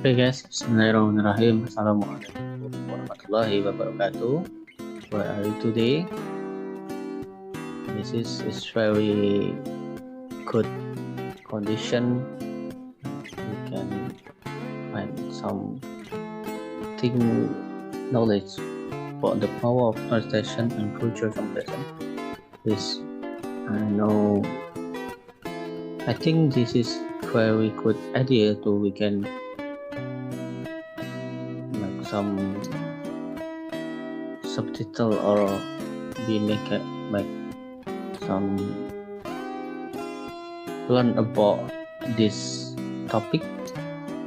Oke guys, bismillahirrahmanirrahim. Assalamualaikum warahmatullahi wabarakatuh. Where are you today? This is very good condition. You can find some knowledge about the power of translation and cultural comparison. This I think this is very good idea we can some subtitle or we make some learn about this topic,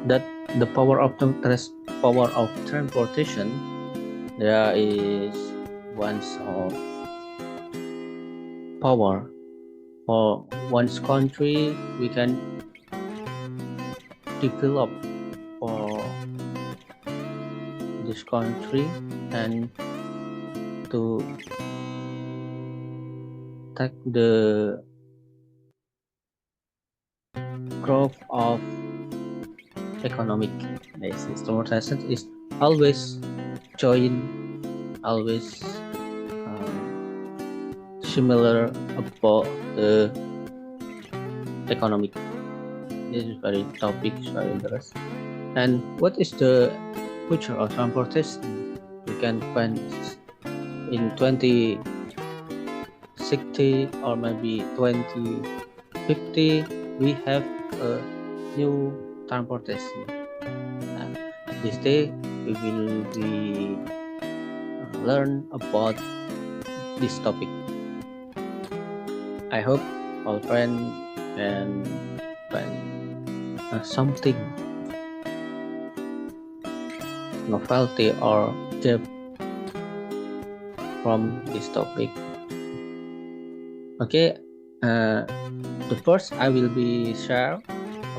that the power of transportation. There is one's power for one's country. We can develop for this country and to take the growth of economic basis. Transportation is always similar about the economic. This is very interesting. And what is the future of transportation? You can find in 2060 or maybe 2050 we have a new transportation. This day we will be learn about this topic. I hope all friends can find something novelty or depth from this topic. Okay, the first I will be share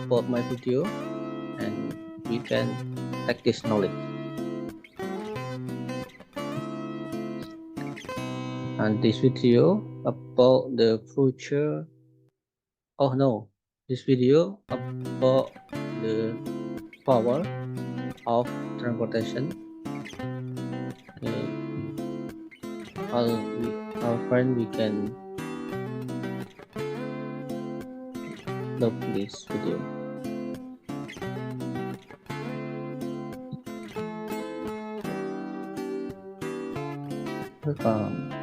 about my video and we can take this knowledge. And this video about the future. Oh no, this video about the power of transportation. Our friend we can love this video. Welcome.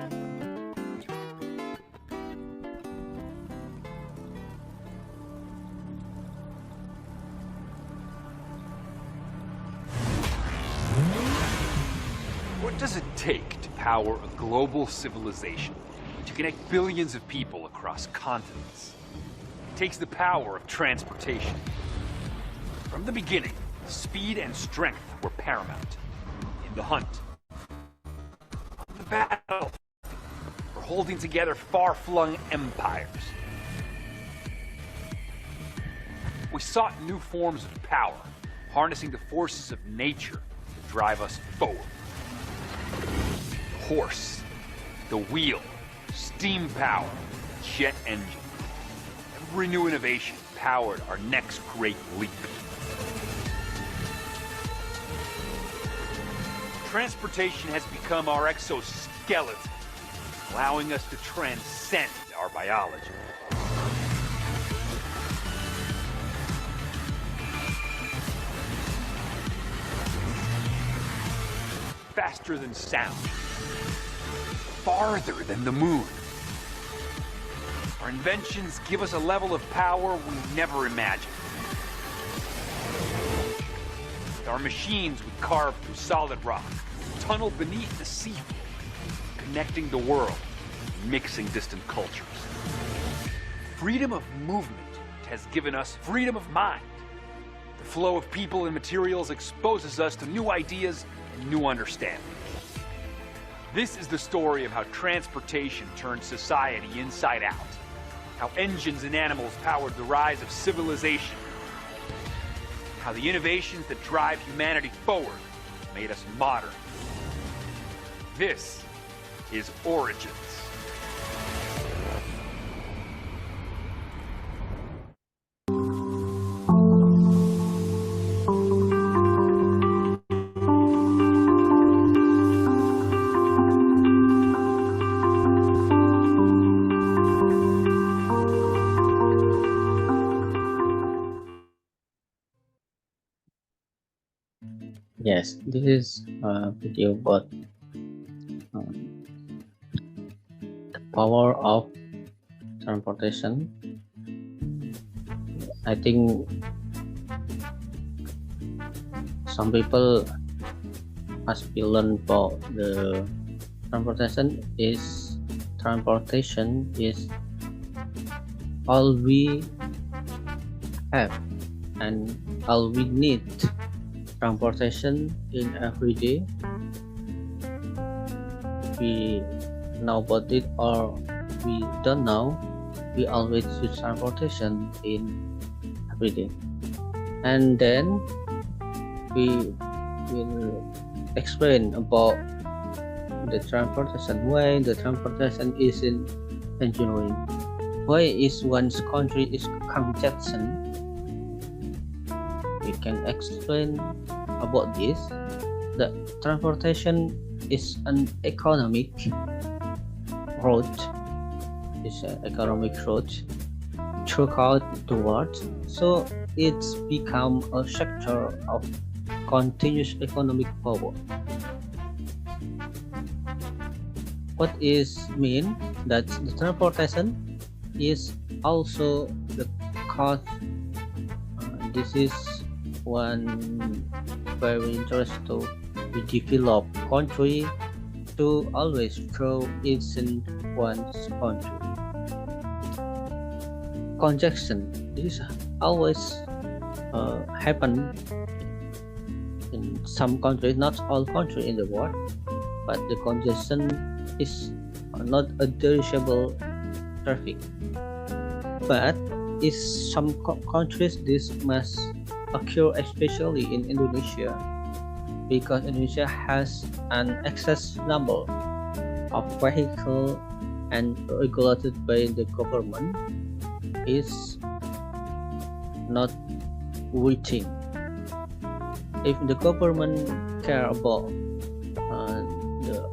does it take to power a global civilization, to connect billions of people across continents? It takes the power of transportation. From the beginning, speed and strength were paramount. In the hunt, the battle, for holding together far-flung empires. We sought new forms of power, harnessing the forces of nature to drive us forward. The horse, the wheel, steam power, jet engine. Every new innovation powered our next great leap. Transportation has become our exoskeleton, allowing us to transcend our biology. Faster than sound, farther than the moon. Our inventions give us a level of power we never imagined. With our machines, we carve through solid rock, tunnel beneath the seafloor, connecting the world, mixing distant cultures. Freedom of movement has given us freedom of mind. The flow of people and materials exposes us to new ideas and new understandings. This is the story of how transportation turned society inside out, how engines and animals powered the rise of civilization, how the innovations that drive humanity forward made us modern. This is Origins. Yes, this is a video about the power of transportation. I think some people must be learned about the transportation is all we have and all we need. Transportation in every day, we know about it or we don't know, we always use transportation in every day. And then we will explain about the transportation, why the transportation is in engineering, why is one's country is congestion. We can explain about this. The transportation is an economic route. It's an economic route throughout the world. So it's become a sector of continuous economic power. What is mean that the transportation is also the cost. This is one very interesting to the developed country to always grow in one's country. Congestion, this always happen in some countries, not all countries in the world, but the congestion is not a dirigible traffic. But in some countries this must occur, especially in Indonesia, because Indonesia has an excess number of vehicles and regulated by the government is not waiting. If the government care about the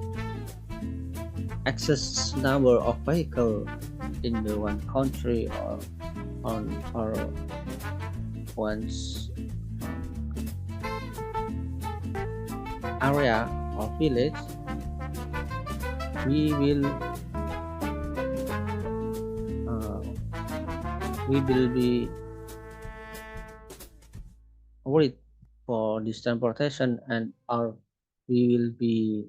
excess number of vehicles in the one country or one's area or village, we will be worried for this transportation and our we will be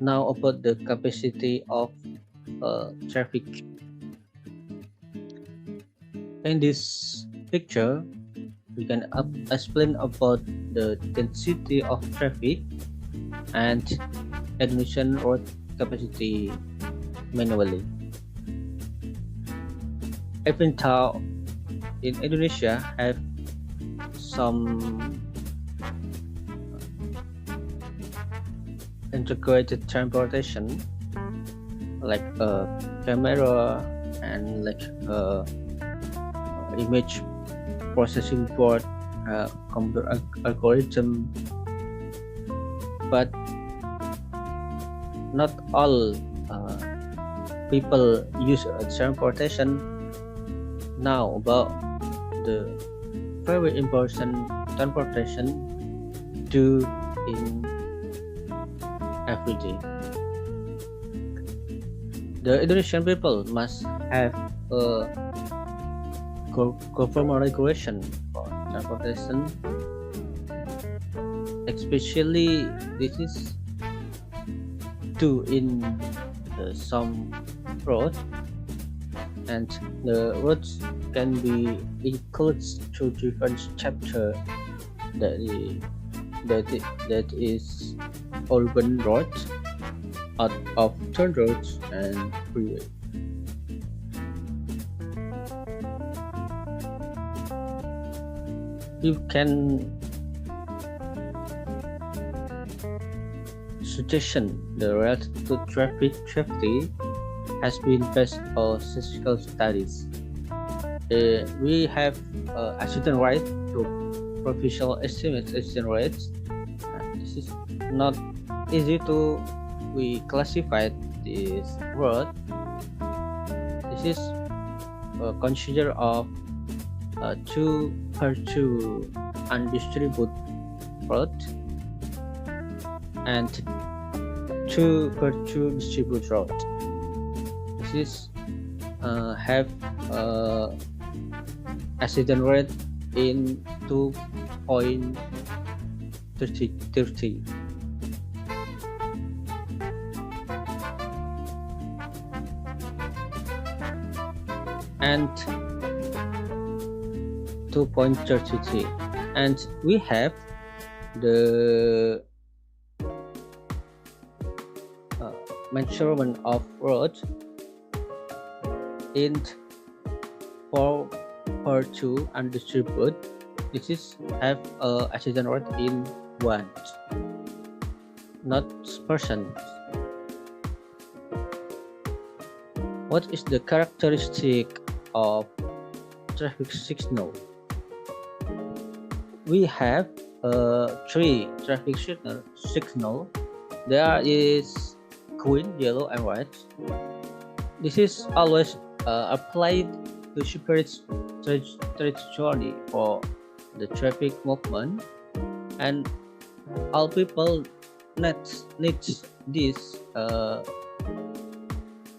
now about the capacity of traffic. In this picture, we can explain about the density of traffic and Indonesian road capacity manually. Every town in Indonesia have some integrated transportation like a camera and like a image processing board, computer algorithm, but not all people use transportation now. About the very important transportation do in every day. The Indonesian people must have a government regulation for transportation, especially this is due in some roads, and the roads can be includes to different chapter that is urban roads, out of turn roads and freeway. You can suggestion the relative to traffic safety has been based on statistical studies. We have accident rate to professional estimates accident rates. This is not easy to we classify this word. This is consider of 2 per 2 undistributed road and 2 per 2 distributed road. This is have accident rate in 2.30. And 2.33, and we have the measurement of road in 4 per 2 undistributed. This is have accident rate in 1, not percent. What is the characteristic of traffic signal? We have 3 traffic signal. There is green, yellow, and red. This is always applied to separate trajectory for the traffic movement, and all people needs this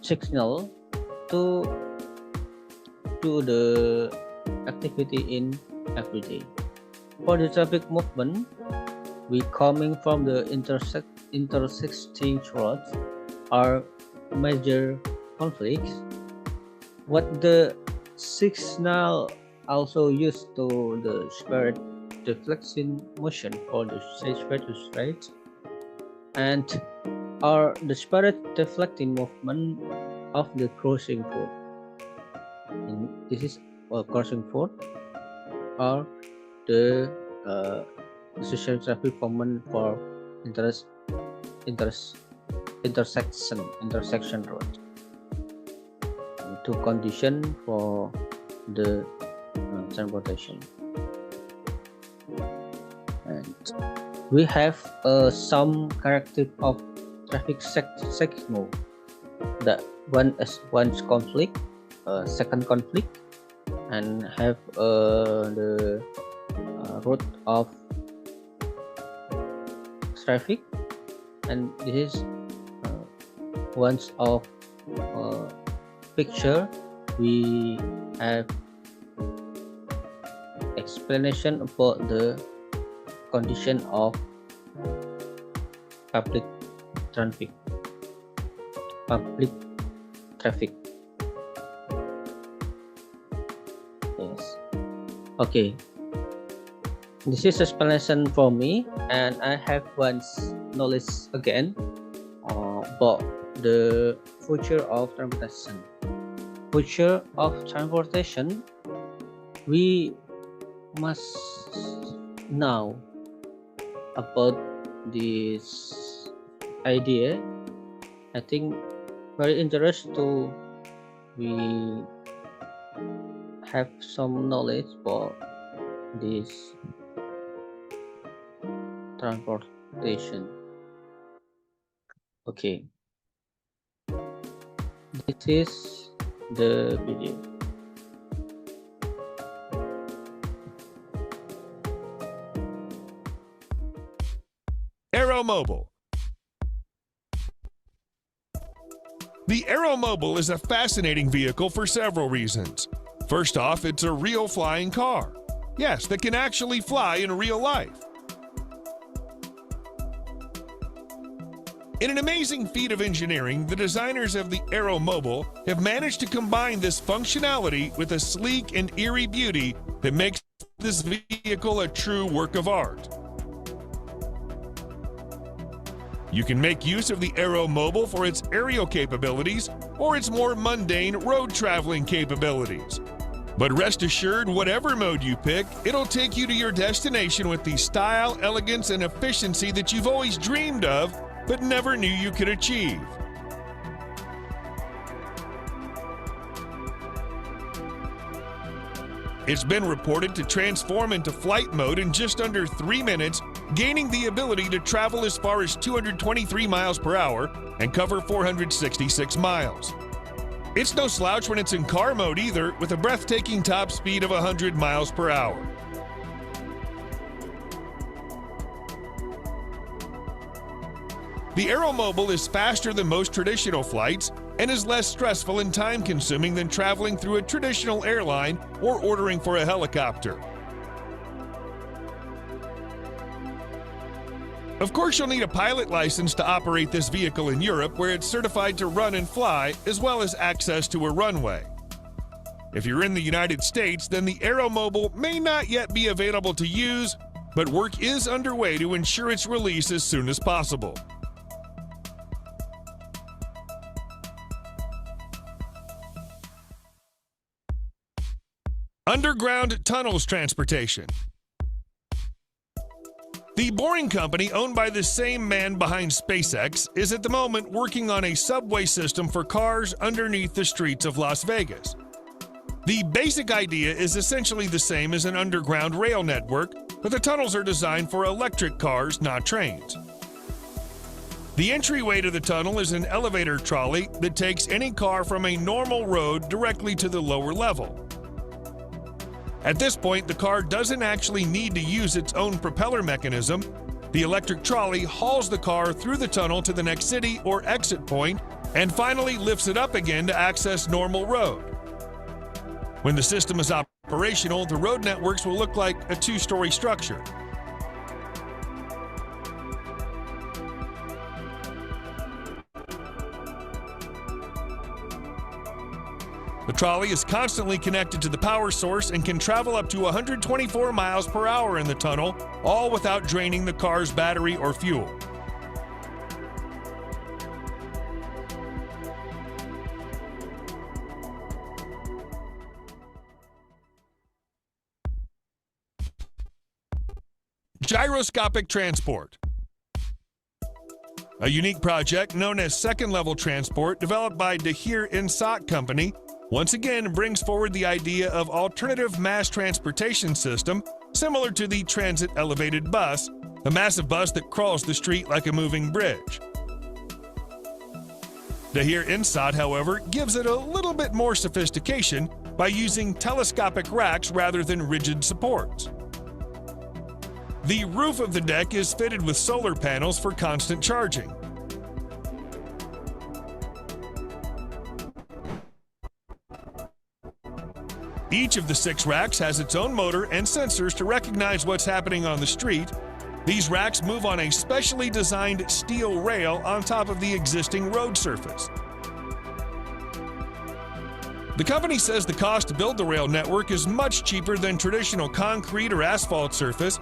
signal to do the activity in every day. For the traffic movement, we coming from the intersecting roads are major conflicts. What the signal also used to the separate deflecting motion for the separated straight, and are the separate deflecting movement of the crossing road. And this is a crossing road or the social traffic movement for intersection road. Two condition for the transportation. And we have some character of traffic signal. The one's conflict, second conflict, and have the route of traffic, and this is once of picture. We have explanation about the condition of public traffic. Public traffic. Yes. Okay. This is explanation for me, and I have once knowledge again about the future of transportation. Future of transportation, we must know about this idea. I think very interesting to we have some knowledge about this transportation. Okay, this is the video. Aeromobile. The Aeromobile is a fascinating vehicle for several reasons. First off, it's a real flying car. Yes, that can actually fly in real life. In an amazing feat of engineering, the designers of the Aeromobile have managed to combine this functionality with a sleek and eerie beauty that makes this vehicle a true work of art. You can make use of the Aeromobile for its aerial capabilities or its more mundane road traveling capabilities. But rest assured, whatever mode you pick, it'll take you to your destination with the style, elegance, and efficiency that you've always dreamed of but never knew you could achieve. It's been reported to transform into flight mode in just under 3 minutes, gaining the ability to travel as far as 223 miles per hour and cover 466 miles. It's no slouch when it's in car mode either, with a breathtaking top speed of 100 miles per hour. The Aeromobile is faster than most traditional flights and is less stressful and time-consuming than traveling through a traditional airline or ordering for a helicopter. Of course, you'll need a pilot license to operate this vehicle in Europe, where it's certified to run and fly, as well as access to a runway. If you're in the United States, then the Aeromobile may not yet be available to use, but work is underway to ensure its release as soon as possible. Underground tunnels transportation. The Boring Company, owned by the same man behind SpaceX, is at the moment working on a subway system for cars underneath the streets of Las Vegas. The basic idea is essentially the same as an underground rail network, but the tunnels are designed for electric cars, not trains. The entryway to the tunnel is an elevator trolley that takes any car from a normal road directly to the lower level. At this point, the car doesn't actually need to use its own propeller mechanism. The electric trolley hauls the car through the tunnel to the next city or exit point and finally lifts it up again to access normal road. When the system is operational, the road networks will look like a two-story structure. The trolley is constantly connected to the power source and can travel up to 124 miles per hour in the tunnel, all without draining the car's battery or fuel. Gyroscopic transport. A unique project known as second-level transport developed by Dahir Insat Company once again brings forward the idea of alternative mass transportation system similar to the transit elevated bus, a massive bus that crawls the street like a moving bridge. Dahir Insat, however, gives it a little bit more sophistication by using telescopic racks rather than rigid supports. The roof of the deck is fitted with solar panels for constant charging. Each of the 6 racks has its own motor and sensors to recognize what's happening on the street, These racks move on a specially designed steel rail on top of the existing road surface. The company says the cost to build the rail network is much cheaper than traditional concrete or asphalt surface.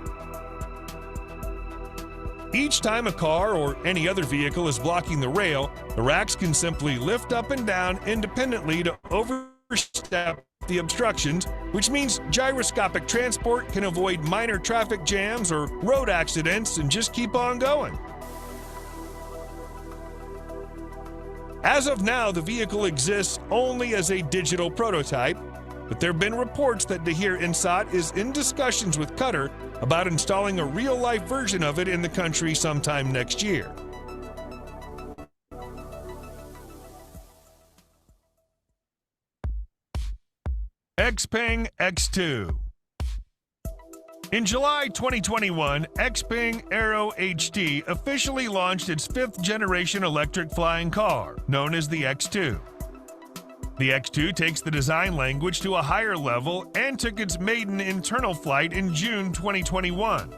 Each time a car or any other vehicle is blocking the rail, the racks can simply lift up and down independently to overstep the obstructions, which means gyroscopic transport can avoid minor traffic jams or road accidents and just keep on going. As of now, the vehicle exists only as a digital prototype, but there have been reports that Dahir Insat is in discussions with Qatar about installing a real-life version of it in the country sometime next year. Xpeng X2. In July 2021, Xpeng Aero HD officially launched its 5th-generation electric flying car, known as the X2. The X2 takes the design language to a higher level and took its maiden internal flight in June 2021.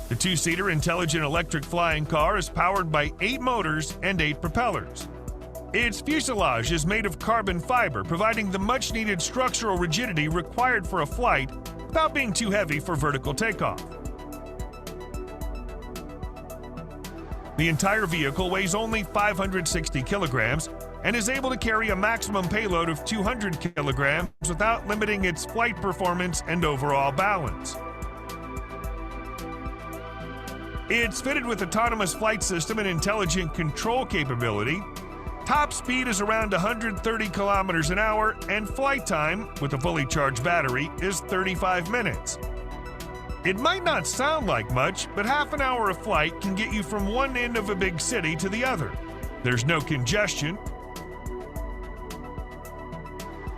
The 2-seater intelligent electric flying car is powered by 8 motors and 8 propellers. Its fuselage is made of carbon fiber, providing the much-needed structural rigidity required for a flight without being too heavy for vertical takeoff. The entire vehicle weighs only 560 kilograms and is able to carry a maximum payload of 200 kilograms without limiting its flight performance and overall balance. It's fitted with autonomous flight system and intelligent control capability. Top speed is around 130 kilometers an hour, and flight time, with a fully charged battery, is 35 minutes. It might not sound like much, but half an hour of flight can get you from one end of a big city to the other. There's no congestion.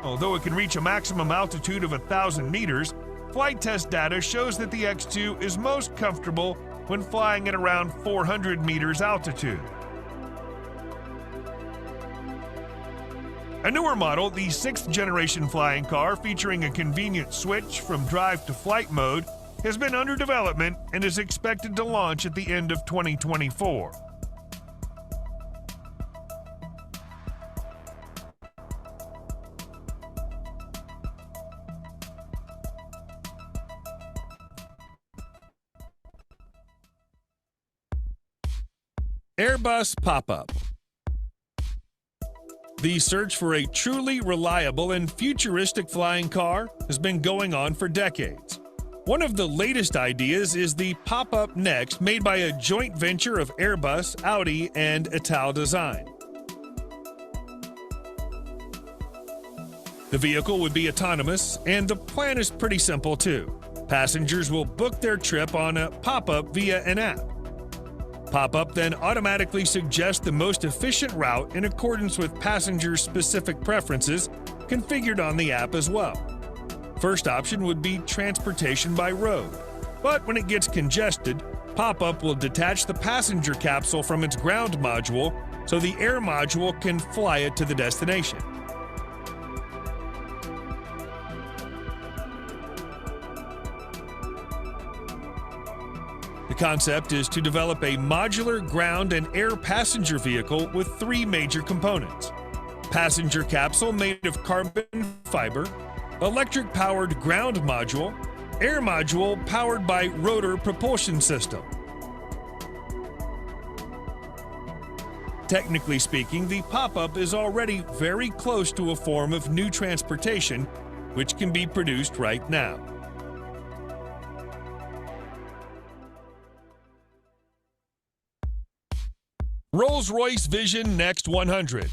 Although it can reach a maximum altitude of 1,000 meters, flight test data shows that the X2 is most comfortable when flying at around 400 meters altitude. A newer model, the 6th-generation flying car featuring a convenient switch from drive to flight mode, has been under development and is expected to launch at the end of 2024. Airbus pop-up. The search for a truly reliable and futuristic flying car has been going on for decades. One of the latest ideas is the Pop-Up Next, made by a joint venture of Airbus, Audi, and Ital Design. The vehicle would be autonomous, and the plan is pretty simple too. Passengers will book their trip on a pop-up via an app. Pop-up then automatically suggests the most efficient route in accordance with passengers' specific preferences, configured on the app as well. First option would be transportation by road, but when it gets congested, Pop-up will detach the passenger capsule from its ground module so the air module can fly it to the destination. The concept is to develop a modular ground and air passenger vehicle with 3 major components: passenger capsule made of carbon fiber, electric-powered ground module, air module powered by rotor propulsion system. Technically speaking, the Pop-Up is already very close to a form of new transportation, which can be produced right now. Rolls-Royce Vision Next 100.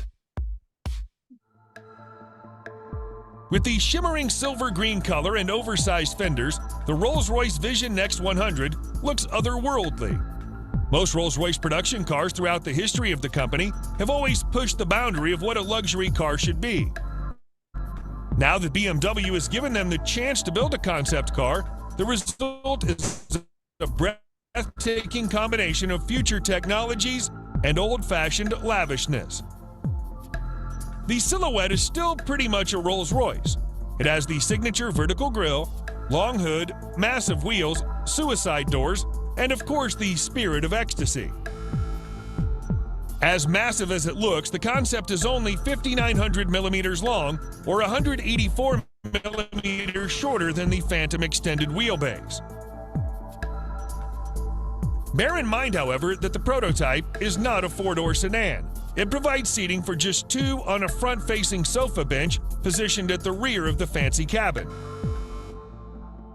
With the shimmering silver-green color and oversized fenders, the Rolls-Royce Vision Next 100 looks otherworldly. Most Rolls-Royce production cars throughout the history of the company have always pushed the boundary of what a luxury car should be. Now that BMW has given them the chance to build a concept car, the result is a breathtaking combination of future technologies and old-fashioned lavishness. The silhouette is still pretty much a Rolls-Royce. It has the signature vertical grille, long hood, massive wheels, suicide doors, and of course the spirit of ecstasy. As massive as it looks, the concept is only 5,900 millimeters long, or 184 millimeters shorter than the Phantom extended wheelbase. Bear in mind, however, that the prototype is not a four-door sedan. It provides seating for just two on a front-facing sofa bench positioned at the rear of the fancy cabin.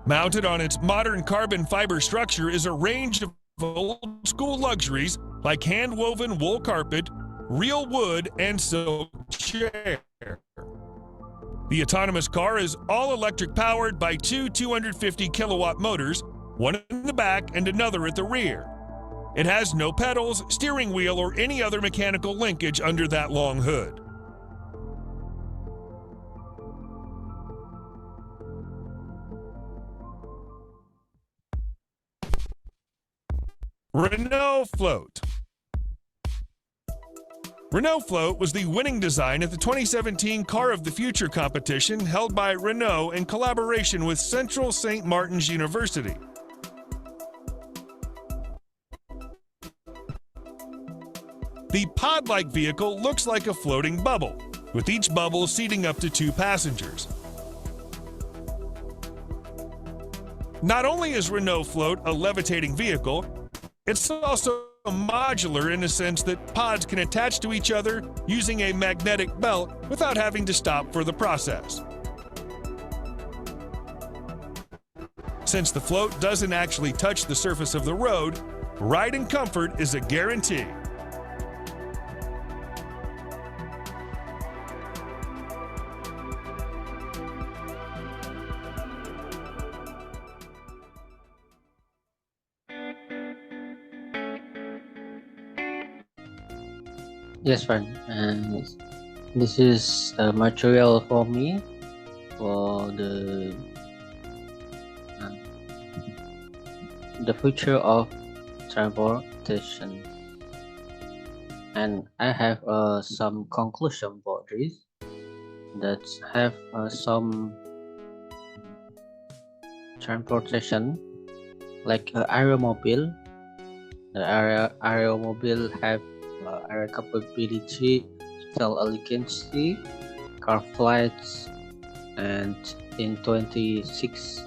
Mounted on its modern carbon fiber structure is a range of old-school luxuries like hand-woven wool carpet, real wood, and silk chair. The autonomous car is all-electric powered by two 250-kilowatt motors, one in the back and another at the rear. It has no pedals, steering wheel, or any other mechanical linkage under that long hood. Renault Float. Renault Float was the winning design at the 2017 Car of the Future competition held by Renault in collaboration with Central St. Martin's University. The pod-like vehicle looks like a floating bubble, with each bubble seating up to two passengers. Not only is Renault Float a levitating vehicle, it's also modular in the sense that pods can attach to each other using a magnetic belt without having to stop for the process. Since the float doesn't actually touch the surface of the road, ride and comfort is a guarantee. Yes, friend. And this is the material for me for uh, the future of transportation. And I have some conclusion for this that have some transportation like aeromobile. The aeromobile have air capability, cell elegancy, car flights, and in 26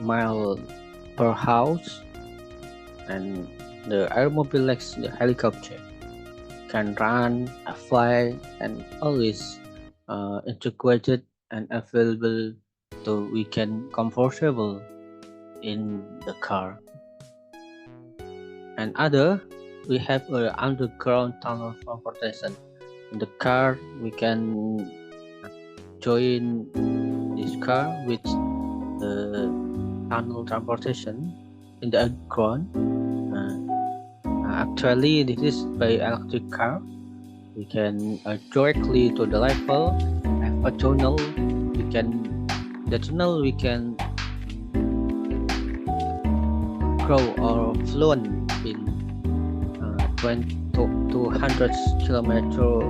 miles per hour. And the aeromobile, like the helicopter, can run, fly, and always integrated and available, so we can comfortable in the car. And other, we have underground tunnel transportation. In the car, we can join this car with the tunnel transportation in the underground. Actually, this is by electric car. We can directly to the level, have a tunnel. The tunnel we can grow or float in 20 to 200 kilometers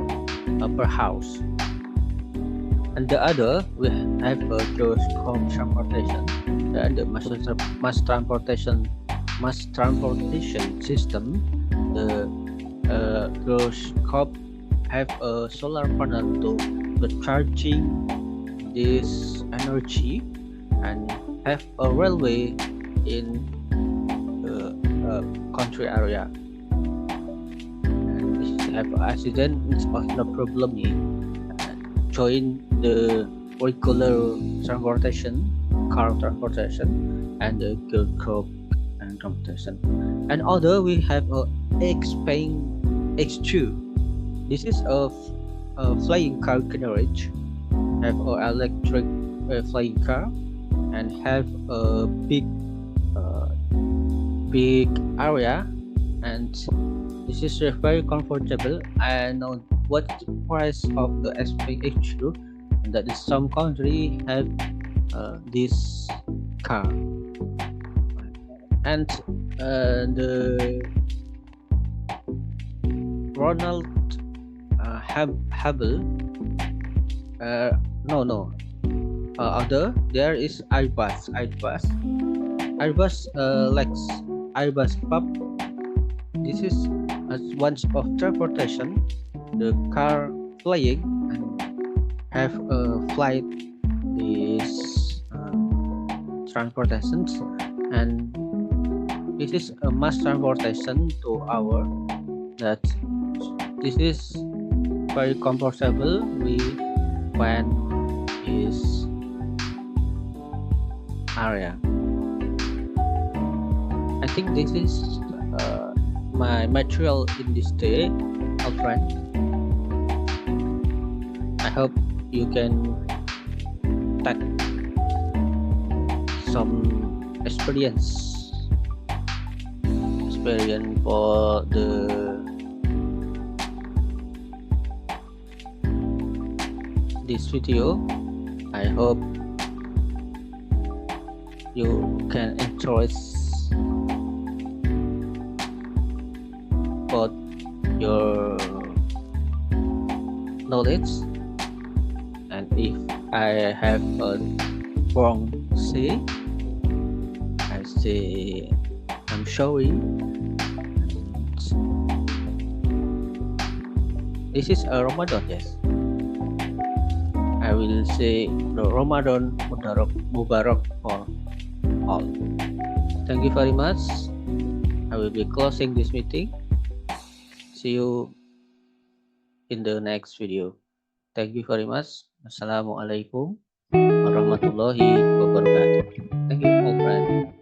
per hour. And the other, we have a gyroscope transportation. The mass transportation system. The gyroscope have a solar panel to charging this energy, and have a railway in country area. And if you have an accident, it's no problem. Join the regular transportation, car transportation, and the gyroscope and transportation. And other, we have a X2. This is a flying car carriage. Have an electric flying car, and have a big area, and this is very comfortable. I know what the price of the X2, and that is some country have this car. And the Ronald Hubble. Other, there is Airbus. Airbus Lex, Airbus Pub. This is a once of transportation. The car flying and have a flight is transportations, and this is a mass transportation to our that this is very comfortable. We when is area. I think this is my material in this day, old friend. I hope you can take some experience for this video. I hope you can enjoy both your knowledge, and if I have a wrong say, I say I'm sorry. This is a Ramadan, yes. I will say the Ramadan Mubarak for all. Thank you very much. I will be closing this meeting. See you in the next video. Thank you very much. Assalamualaikum warahmatullahi wabarakatuh. Thank you, all friends.